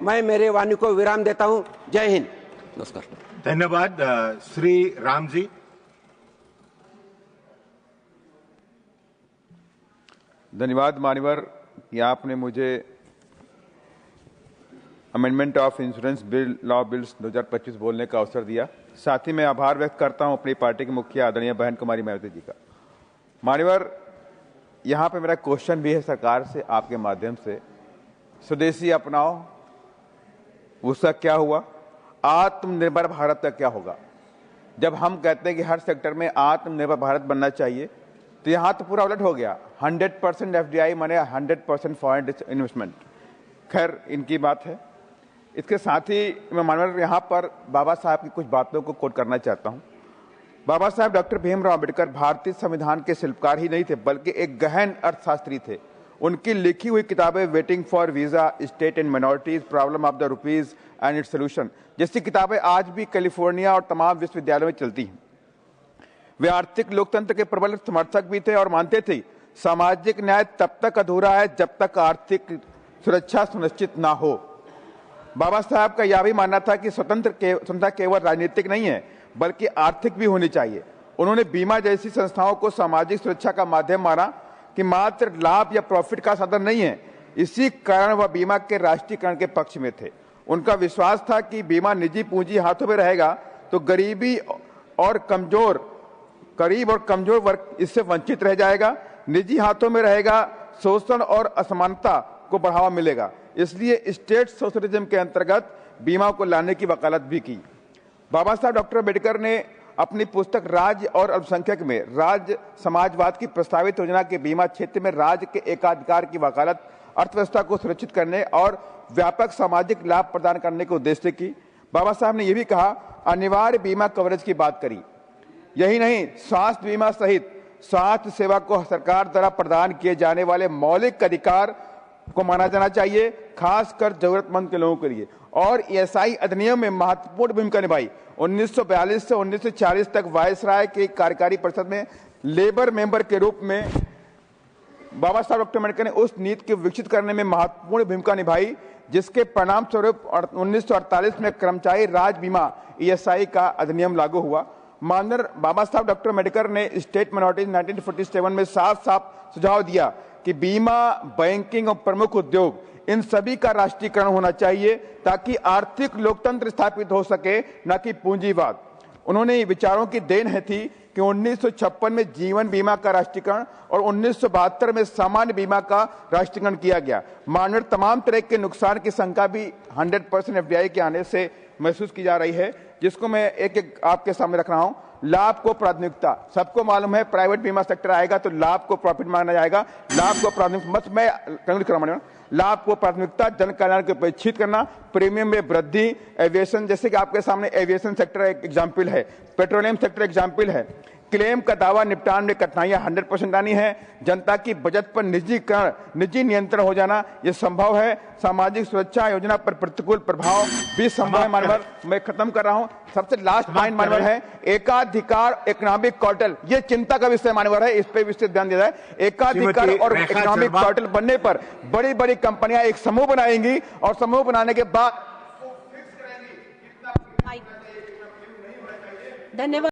मैं मेरे वाणी को विराम देता हूं। जय हिंद, नमस्कार। धन्यवाद। श्री राम जी। धन्यवाद मान्यवर कि आपने मुझे amendment of insurance bill law bills 2025 बोलने का अवसर दिया। साथ ही मैं आभार व्यक्त करता हूं अपनी पार्टी की मुखिया आदरणीय बहन कुमारी मायावती जी का। मान्यवर, यहां पे मेरा क्वेश्चन भी है सरकार से आपके माध्यम से, स्वदेशी अपनाओ, उसका क्या हुआ? आत्मनिर्भर भारत का क्या होगा? जब हम कहते हैं कि हर सेक्टर में आत्मनिर्भर भारत बनना चाहिए, तो यहां तो पूरा उलट हो गया। 100% FDI माने 100% फॉरेन इन्वेस्टमेंट। खैर, इनकी बात है। इसके साथ ही मैं मानवर यहां पर बाबा साहब की कुछ बातों को कोट करना चाहता हूं। बाबा साहब डॉक्टर भीमराव अंबेडकर भारतीय संविधान के शिल्पकार ही नहीं थे, बल्कि एक गहन अर्थशास्त्री थे। उनकी लिखी हुई किताबें waiting for visa, state and minorities, problem of the rupees and its solution जैसी किताबें आज भी कैलिफोर्निया और तमाम विश्वविद्यालयों में चलती हैं। वे आर्थिक लोकतंत्र के प्रबल समर्थक भी थे और मानते थे सामाजिक न्याय तब तक अधूरा है जब तक आर्थिक सुरक्षा सुनिश्चित ना हो। बाबा साहब का यह भी मानना था कि स्वतंत्रता केवल राजनीतिक नहीं है, बल्कि आर्थिक भी होनी चाहिए। उन्होंने बीमा जैसी संस्थाओं को सामाजिक सुरक्षा का माध्यम माना कि मात्र लाभ या प्रॉफिट का साधन नहीं है। इसी कारण वह बीमा के राष्ट्रीयकरण के पक्ष में थे। उनका विश्वास था कि बीमा निजी पूंजी हाथों में रहेगा तो गरीब और कमजोर वर्ग इससे वंचित रह जाएगा। निजी हाथों में रहेगा, शोषण और असमानता को बढ़ावा मिलेगा। इसलिए स्टेट सोशलिज्म के अंतर्गत बीमा को लाने की वकालत भी की। बाबा साहब डॉक्टर अम्बेडकर ने अपनी पुस्तक राज्य और अल्पसंख्यक में राज्य समाजवाद की प्रस्तावित योजना के बीमा क्षेत्र में राज्य के एकाधिकार की वकालत अर्थव्यवस्था को सुरक्षित करने और व्यापक सामाजिक लाभ प्रदान करने के उद्देश्य से की। बाबा साहब ने यह भी कहा, अनिवार्य बीमा कवरेज की बात करी। यही नहीं, स्वास्थ्य बीमा सहित स्वास्थ्य सेवा को सरकार द्वारा प्रदान किए जाने वाले मौलिक अधिकार को माना जाना चाहिए, खासकर जरूरतमंद के लोगों के लिए। और ESI अधिनियम में महत्वपूर्ण भूमिका निभाई। 1942 से 1940 तक वायसराय के कार्यकारी परिषद में लेबर मेंबर के रूप में बाबा साहब डॉक्टर अम्बेडकर ने उस नीति को विकसित करने में महत्वपूर्ण भूमिका निभाई, जिसके परिणाम स्वरूप 1948 में कर्मचारी राज्य बीमा ESI का अधिनियम लागू हुआ। माननीय बाबा साहब डॉक्टर अम्बेडकर ने स्टेट माइनॉरिटीज 1947 में साफ साफ सुझाव दिया कि बीमा, बैंकिंग और प्रमुख उद्योग, इन सभी का राष्ट्रीयकरण होना चाहिए ताकि आर्थिक लोकतंत्र स्थापित हो सके, न कि पूंजीवाद। उन्होंने विचारों की देन है थी कि 1956 में जीवन बीमा का राष्ट्रीयकरण और 1972 में सामान्य बीमा का राष्ट्रीयकरण किया गया। मानव तमाम तरह के नुकसान की शंका भी 100% FDI के आने से महसूस की जा रही है, जिसको मैं एक एक आपके सामने रख रहा हूं। लाभ को प्राथमिकता, सबको मालूम है प्राइवेट बीमा सेक्टर आएगा तो लाभ को प्रॉफिट माना जाएगा। लाभ को प्राथमिकता, लाभ को प्राथमिकता, जन कल्याण को अपेक्षित करना, प्रीमियम में वृद्धि, एविएशन, जैसे कि आपके सामने एविएशन सेक्टर एक एग्जाम्पल है, पेट्रोलियम सेक्टर एग्जाम्पल है। क्लेम का दावा निपटान में कठिनाइयां 100% आनी है। जनता की बजट पर निजी नियंत्रण हो जाना यह संभव है। सामाजिक सुरक्षा योजना पर प्रतिकूल प्रभाव भी संभव है। मानवर, मैं खत्म कर रहा हूं। सबसे लास्ट पॉइंट मानवर है एकाधिकार इकोनॉमिक कार्टेल, ये चिंता का विषय मानवर है, इस पे विशेष ध्यान दिया जाए। एकाधिकार और इकोनॉमिक कार्टेल बनने पर बड़ी बड़ी कंपनियां एक समूह बनाएंगी और समूह बनाने के बाद धन्यवाद।